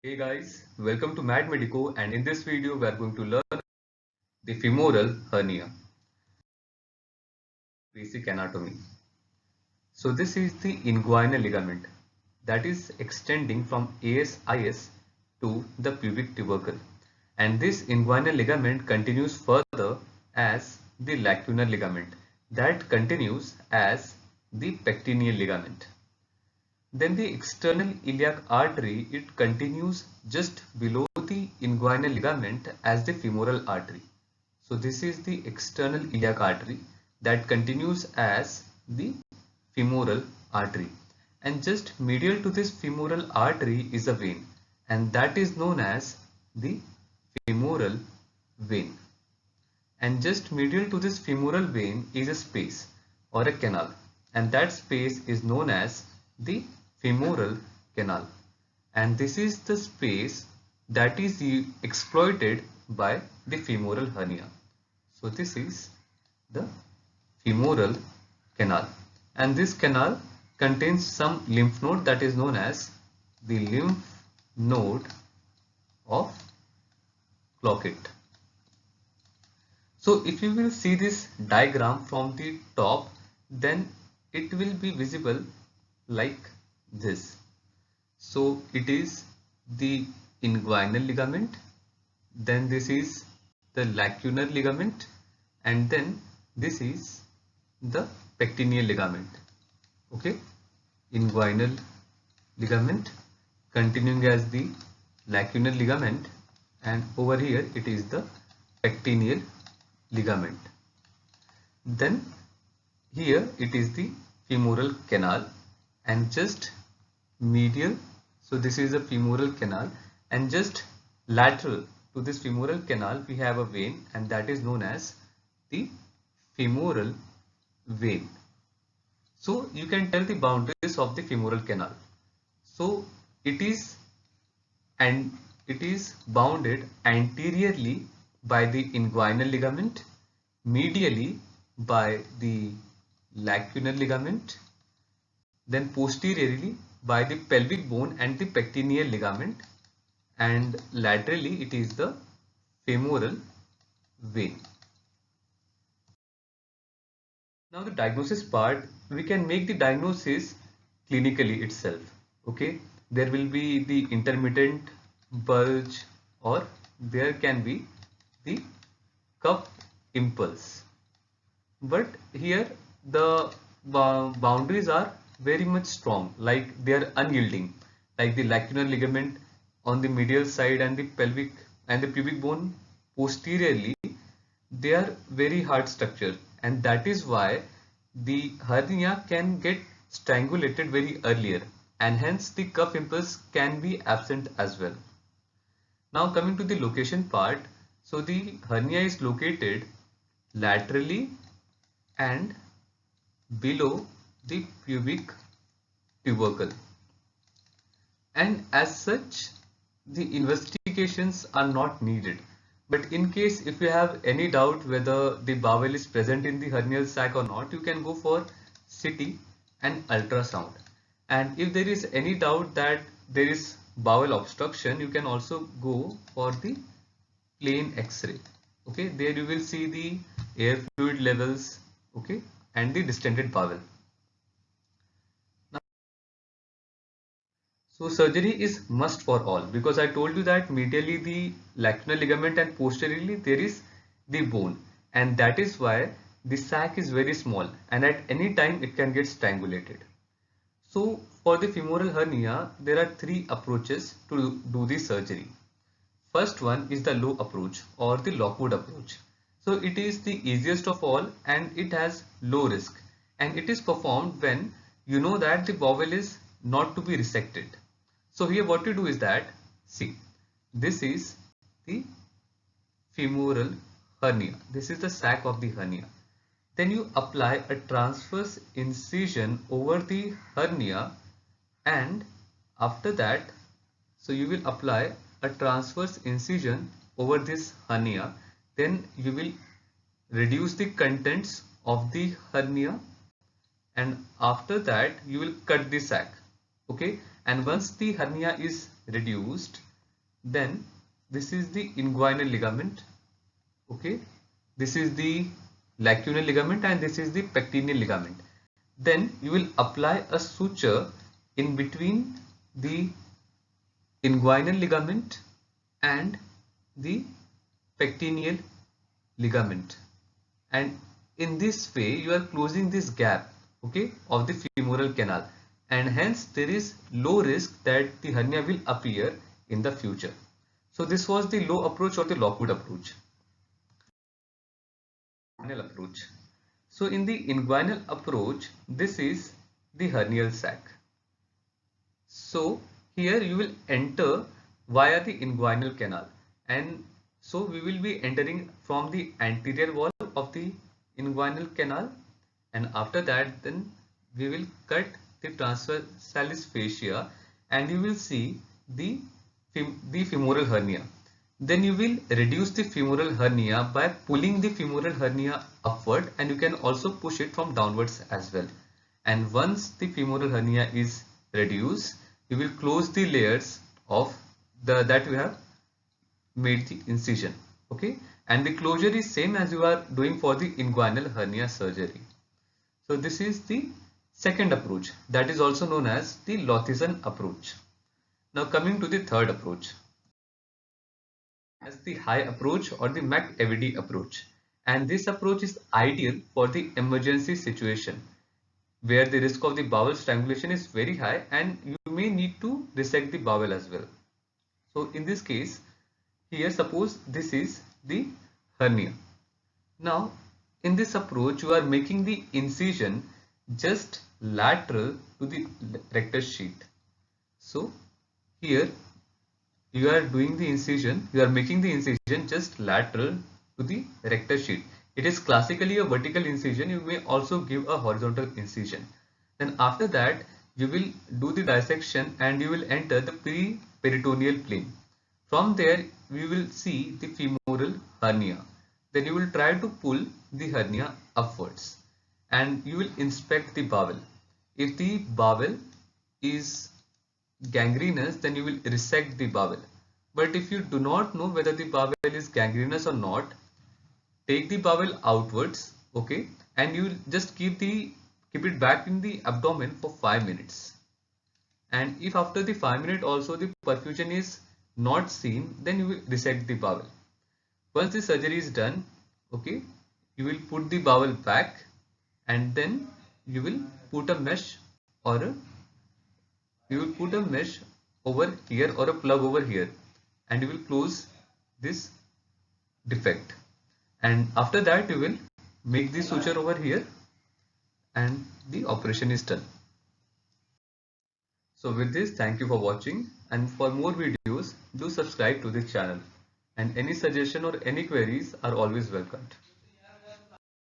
Hey guys, welcome to Mad Medico, and in this video we are going to learn the femoral hernia, basic anatomy. So this is the inguinal ligament that is extending from ASIS to the pubic tubercle, and this inguinal ligament continues further as the lacunar ligament that continues as the pectineal ligament. Then the external iliac artery, it continues just below the inguinal ligament as the femoral artery. So this is the external iliac artery that continues as the femoral artery. And just medial to this femoral artery is a vein, and that is known as the femoral vein. And just medial to this femoral vein is a space or a canal, and that space is known as the femoral canal, and this is the space that is exploited by the femoral hernia. So this is the femoral canal, and this canal contains some lymph node that is known as the lymph node of Cloquet. So if you will see this diagram from the top, then it will be visible like this. So it is the inguinal ligament, then this is the lacunar ligament, and then this is the pectineal ligament. Okay, inguinal ligament continuing as the lacunar ligament, and over here it is the pectineal ligament. Then here it is the femoral canal, and just medial, so this is a femoral canal, and just lateral to this femoral canal we have a vein, and that is known as the femoral vein. So you can tell the boundaries of the femoral canal. So it is bounded anteriorly by the inguinal ligament, medially by the lacunar ligament, then posteriorly by the pelvic bone and the pectineal ligament, and laterally it is the femoral vein. Now the diagnosis part, we can make the diagnosis clinically itself. Okay, there will be the intermittent bulge, or there can be the cup impulse, but here the boundaries are very much strong, like they are unyielding, like the lacunar ligament on the medial side and the pelvic and the pubic bone posteriorly, they are very hard structure, and that is why the hernia can get strangulated very earlier, and hence the cuff impulse can be absent as well. Now coming to the location part, so the hernia is located laterally and below the pubic tubercle, and as such the investigations are not needed. But in case if you have any doubt whether the bowel is present in the hernial sac or not, you can go for CT and ultrasound. And if there is any doubt that there is bowel obstruction, you can also go for the plain X-ray. Okay, there you will see the air fluid levels, okay, and the distended bowel. So surgery is must for all, because I told you that medially the lacunar ligament and posteriorly there is the bone, and that is why the sac is very small, and at any time it can get strangulated. So for the femoral hernia there are three approaches to do the surgery. First one is the low approach, or the Lockwood approach. So it is the easiest of all, and it has low risk, and it is performed when you know that the bowel is not to be resected. So here what you do is that, see, this is the femoral hernia. This is the sac of the hernia. Then you apply a transverse incision over the hernia, and after that, so you will apply a transverse incision over this hernia. Then you will reduce the contents of the hernia, and after that you will cut the sac. Okay, and once the hernia is reduced, Then this is the inguinal ligament. Okay, this is the lacunar ligament and this is the pectineal ligament. Then you will apply a suture in between the inguinal ligament and the pectineal ligament, and in this way you are closing this gap, okay, of the femoral canal, and hence there is low risk that the hernia will appear in the future. So this was the low approach or the Lockwood approach. Inguinal approach. So in the inguinal approach, this is the hernial sac. So here you will enter via the inguinal canal, and so we will be entering from the anterior wall of the inguinal canal, and after that then we will cut the transversalis fascia and you will see the femoral hernia. Then you will reduce the femoral hernia by pulling the femoral hernia upward, and you can also push it from downwards as well. And once the femoral hernia is reduced, you will close the layers of that you have made the incision, okay, and the closure is same as you are doing for the inguinal hernia surgery. So this is the second approach, that is also known as the Lorthian approach. Now coming to the third approach, as the high approach or the McEvedy approach, and this approach is ideal for the emergency situation where the risk of the bowel strangulation is very high and you may need to resect the bowel as well. So in this case, here suppose this is the hernia. Now in this approach you are making the incision just lateral to the rectus sheath. So here you are doing the incision, you are making the incision just lateral to the rectus sheath. It is classically a vertical incision. You may also give a horizontal incision. Then after that you will do the dissection and you will enter the pre-peritoneal plane. From there we will see the femoral hernia. Then you will try to pull the hernia upwards and you will inspect the bowel. If the bowel is gangrenous, then you will resect the bowel. But if you do not know whether the bowel is gangrenous or not, take the bowel outwards, okay, and you will just keep it back in the abdomen for 5 minutes. And if after the 5 minutes also the perfusion is not seen, then you will resect the bowel. Once the surgery is done, okay, you will put the bowel back and then you will put a mesh over here or a plug over here, and you will close this defect, and after that you will make the suture over here and the operation is done. So with this, thank you for watching, and for more videos do subscribe to the channel, and any suggestion or any queries are always welcomed.